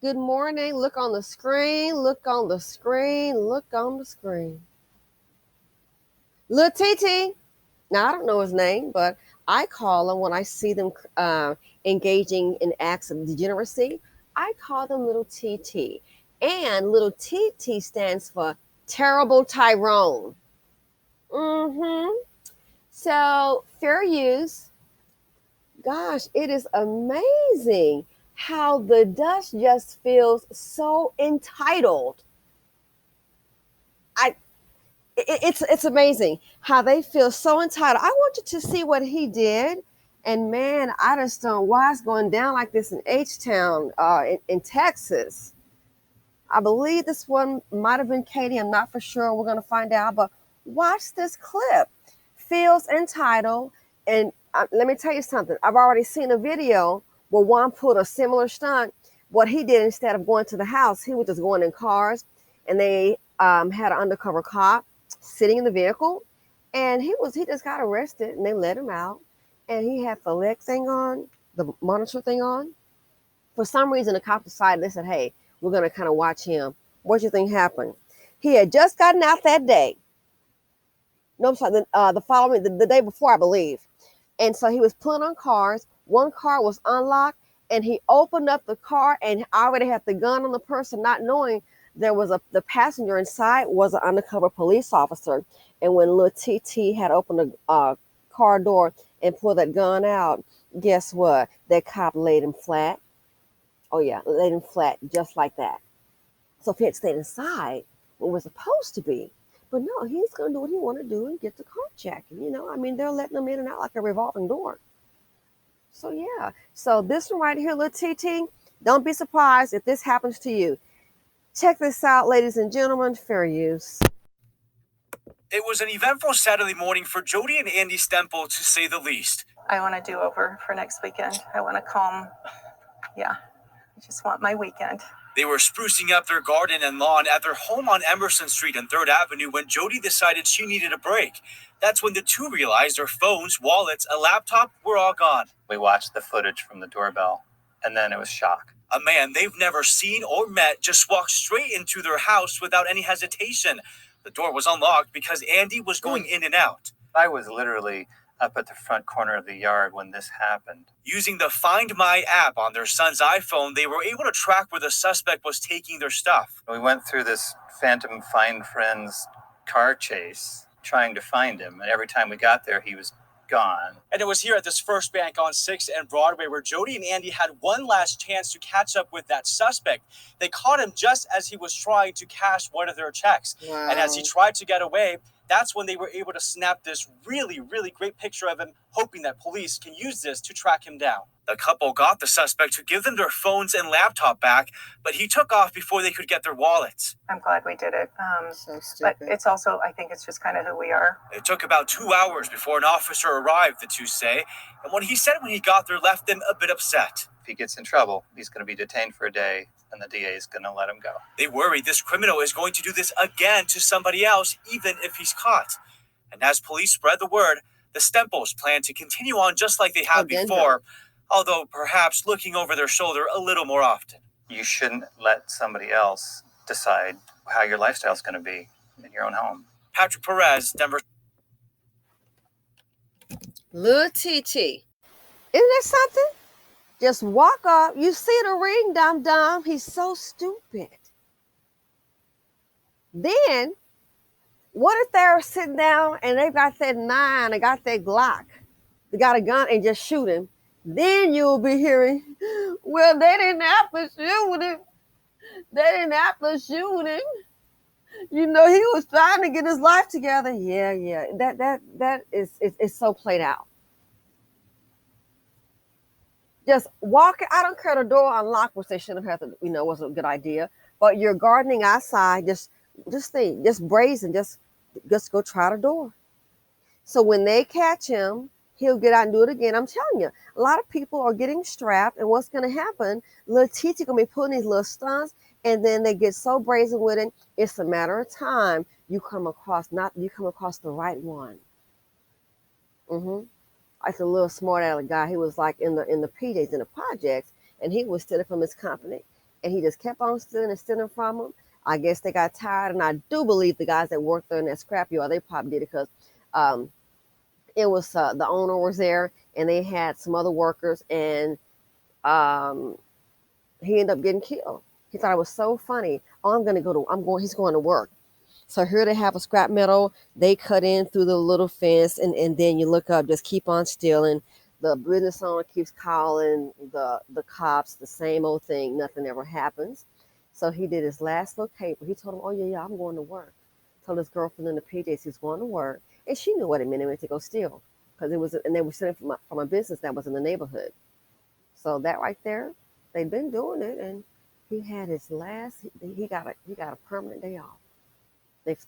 Good morning. Look on the screen. Look on the screen. Look on the screen. Lil TT. Now, I don't know his name, but I call him when I see them engaging in acts of degeneracy. I call them Little TT. And Little TT stands for Terrible Tyrone. Mm-hmm. So, fair use. Gosh, it is amazing how the Dutch just feels so entitled. I it's amazing how they feel so entitled. I want you to see what he did, and man, I just don't know why it's going down like this in H Town, in Texas. I believe this one might have been Katie. I'm not for sure. We're gonna find out. But watch this clip. Feels entitled, and let me tell you something. I've already seen a video where one put a similar stunt. What he did instead of going to the house, he was just going in cars, and they had an undercover cop sitting in the vehicle, and he just got arrested, and they let him out, and he had the leg thing on, the monitor thing on. For some reason, the cop decided, they said, hey, we're going to kind of watch him. What do you think happened? He had just gotten out that day. No, I'm sorry, the following, the day before, I believe. And so he was pulling on cars. One car was unlocked, and he opened up the car and already had the gun on the person, not knowing there was the passenger inside was an undercover police officer. And when Lil TT had opened the car door and pulled that gun out, guess what? That cop laid him flat. Oh yeah, laid him flat just like that. So if he had stayed inside, what was supposed to be, but no, he's going to do what he want to do and get the car checked. I mean, they're letting him in and out like a revolving door. So yeah, so this one right here, Lil TT, don't be surprised if this happens to you. Check this out, ladies and gentlemen, fair use. It was an eventful Saturday morning for Jody and Andy Stemple, to say the least. I want to do over for next weekend. I want to calm. Yeah, I just want my weekend. They were sprucing up their garden and lawn at their home on Emerson Street and 3rd Avenue when Jody decided she needed a break. That's when the two realized their phones, wallets, a laptop were all gone. We watched the footage from the doorbell, and then it was shock. A man they've never seen or met just walked straight into their house without any hesitation. The door was unlocked because Andy was going in and out. I was literally up at the front corner of the yard when this happened. Using the Find My app on their son's iPhone, they were able to track where the suspect was taking their stuff. We went through this phantom find friends car chase trying to find him, and every time we got there, he was gone. And it was here at this First Bank on 6th and Broadway where Jody and Andy had one last chance to catch up with that suspect. They caught him just as he was trying to cash one of their checks. Wow. And as he tried to get away, that's when they were able to snap this really, really great picture of him, hoping that police can use this to track him down. The couple got the suspect to give them their phones and laptop back, but he took off before they could get their wallets. I'm glad we did it. So stupid. But it's also, I think it's just kind of who we are. It took about 2 hours before an officer arrived, the two say, and what he said when he got there left them a bit upset. If he gets in trouble, he's going to be detained for a day, and the DA is going to let him go. They worry this criminal is going to do this again to somebody else, even if he's caught. And as police spread the word, the Stemples plan to continue on just like they have before, although perhaps looking over their shoulder a little more often. You shouldn't let somebody else decide how your lifestyle is going to be in your own home. Patrick Perez, Denver. Lil TT. Isn't that something? Just walk up. You see the ring, dum-dum. He's so stupid. Then, what if they're sitting down and they got that 9, they got that Glock, they got a gun and just shoot him? Then you'll be hearing, well, they didn't have to shoot him. They didn't have to shoot him. He was trying to get his life together. Yeah. That is so played out. Just walk. I don't care the door unlocked, which they shouldn't have to, wasn't a good idea. But you're gardening outside, just brazen, just go try the door. So when they catch him, he'll get out and do it again. I'm telling you, a lot of people are getting strapped, and what's going to happen, Lil TT gonna be putting these little stunts, and then they get so brazen with it, it's a matter of time you come across the right one. Like a little smart aleck guy. He was like in the PJs, in the projects, and he was stealing from his company. and he just kept on stealing and stealing from them. I guess they got tired, and I do believe the guys that worked there in that scrapyard, they probably did it because um, it was the owner was there, and they had some other workers, and um, he ended up getting killed. He thought it was so funny. Oh, he's going to work. So here they have a scrap metal. They cut in through the little fence, and then you look up, just keep on stealing. The business owner keeps calling the cops, the same old thing. Nothing ever happens. So he did his last little paper. He told him, oh, yeah, I'm going to work. Told his girlfriend in the PJs he's going to work. And she knew what it meant. It meant to go steal. Because and they were stealing from a business that was in the neighborhood. So that right there, they've been doing it. And he had his last, he got a permanent day off.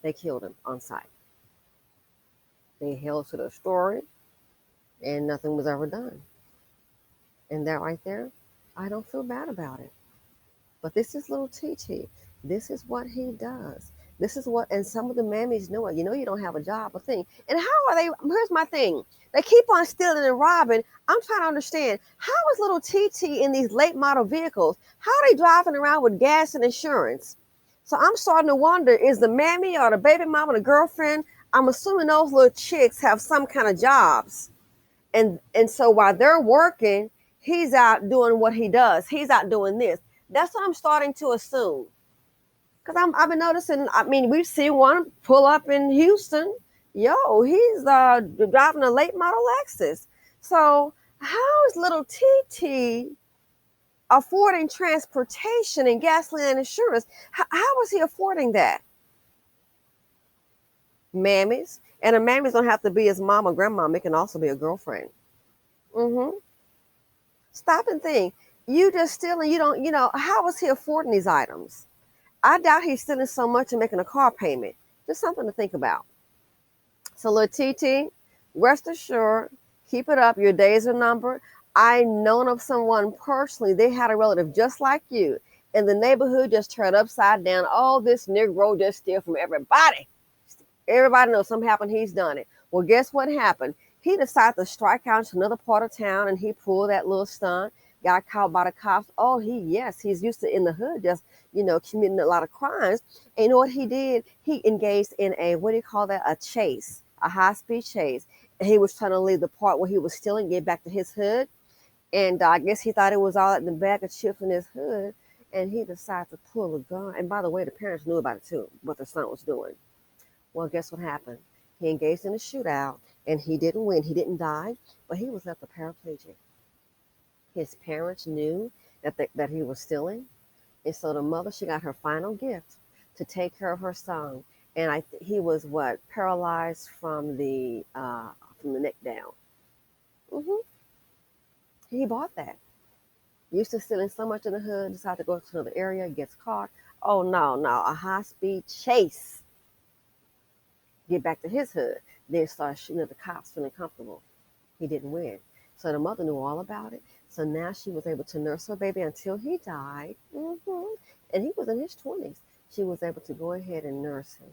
They killed him on site. They held to the story, and nothing was ever done. And that right there, I don't feel bad about it. But this is little TT. This is what he does. This is what, and some of the mammies know it. You know you don't have a job, a thing. And how are they? Here's my thing. They keep on stealing and robbing. I'm trying to understand, how is little TT in these late model vehicles? How are they driving around with gas and insurance? So I'm starting to wonder, is the mammy or the baby mama, the girlfriend, I'm assuming those little chicks have some kind of jobs. And so while they're working, he's out doing what he does. He's out doing this. That's what I'm starting to assume. Because I've been noticing, I mean, we've seen one pull up in Houston. Yo, he's driving a late model Lexus. So how is little TT affording transportation and gasoline and insurance? How is he affording that? Mammies. And a mammy's don't have to be his mom or grandmama. It can also be a girlfriend. Stop and think. You just stealing, how is he affording these items? I doubt he's stealing so much and making a car payment. Just something to think about. So little TT, rest assured, keep it up. Your days are numbered. I known of someone personally, they had a relative just like you. And the neighborhood just turned upside down. Oh, this Negro just steal from everybody. Everybody knows something happened, he's done it. Well, guess what happened? He decided to strike out to another part of town, and he pulled that little stunt, got caught by the cops. Oh, he's used to in the hood just, committing a lot of crimes. And you know what he did? He engaged in a chase, a high-speed chase. And he was trying to leave the part where he was stealing, get back to his hood. And I guess he thought it was all in the bag of chips in his hood. And he decided to pull a gun. And by the way, the parents knew about it too, what their son was doing. Well, guess what happened? He engaged in a shootout, and he didn't win. He didn't die, but he was left a paraplegic. His parents knew that he was stealing, and so the mother, she got her final gift to take care of her son. And he was paralyzed from the neck down. He bought that. Used to stealing so much in the hood, decided to go to another area, gets caught. Oh no, a high-speed chase. Get back to his hood, then start shooting at the cops, feeling comfortable. He didn't win. So the mother knew all about it. So now she was able to nurse her baby until he died. And he was in his 20s. She was able to go ahead and nurse him.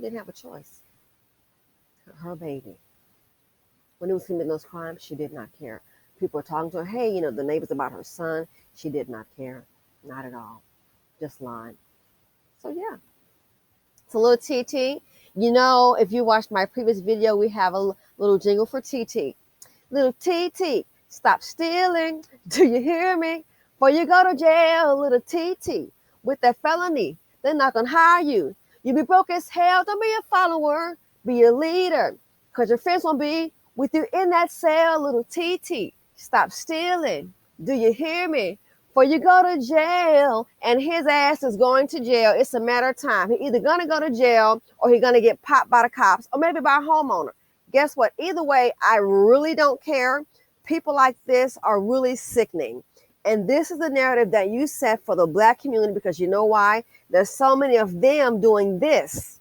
Didn't have a choice. Her baby. When he was committing those crimes, she did not care. People were talking to her, hey, the neighbors about her son. She did not care. Not at all. Just lying. So yeah. So little TT, if you watched my previous video, we have a little jingle for TT. Little TT, stop stealing. Do you hear me? Before you go to jail, little TT, with that felony, they're not going to hire you. You be broke as hell. Don't be a follower. Be a leader. Because your friends won't be with you in that cell, little TT. Stop stealing. Do you hear me? Before you go to jail, and his ass is going to jail, it's a matter of time. He's either going to go to jail, or he's going to get popped by the cops, or maybe by a homeowner. Guess what? Either way, I really don't care. People like this are really sickening. And this is the narrative that you set for the Black community, because you know why? There's so many of them doing this.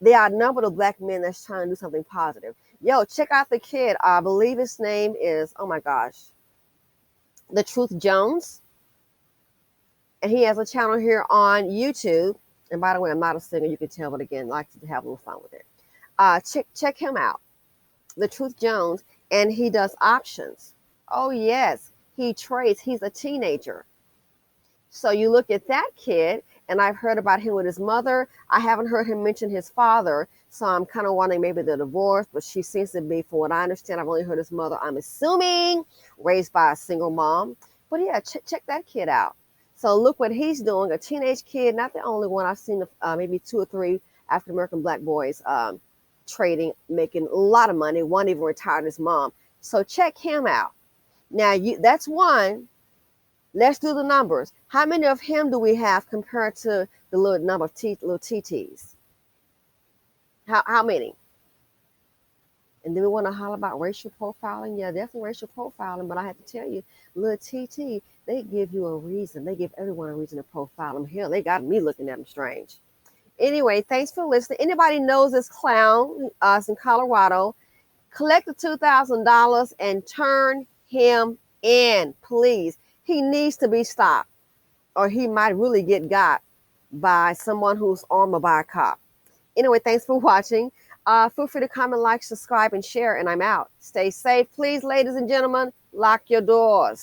They outnumber the Black men that's trying to do something positive. Yo, check out the kid. I believe his name is, oh my gosh, The Truth Jones. And he has a channel here on YouTube. And by the way, I'm not a singer, you can tell, but again, I like to have a little fun with it. Check him out, The Truth Jones, and he does options. Oh yes, he trades. He's a teenager. So you look at that kid, and I've heard about him with his mother. I haven't heard him mention his father, so I'm kind of wondering maybe they're divorced, but she seems to be, from what I understand, I've only heard his mother, I'm assuming, raised by a single mom. But yeah, check that kid out. So look what he's doing, a teenage kid, not the only one. I've seen maybe 2 or 3 African-American black boys trading, making a lot of money. One even retired his mom. So check him out. Now, that's one. Let's do the numbers. How many of him do we have compared to the little number of little TTs? How many? And then we want to holler about racial profiling. Yeah, definitely racial profiling. But I have to tell you, little TT, they give you a reason. They give everyone a reason to profile them. Hell, they got me looking at them strange. Anyway, thanks for listening. Anybody knows this clown? It's in Colorado. Collect the $2,000 and turn him in, please. He needs to be stopped, or he might really get got by someone who's armed by a cop. Anyway, thanks for watching. Feel free to comment, like, subscribe, and share, and I'm out. Stay safe, please, ladies and gentlemen. Lock your doors.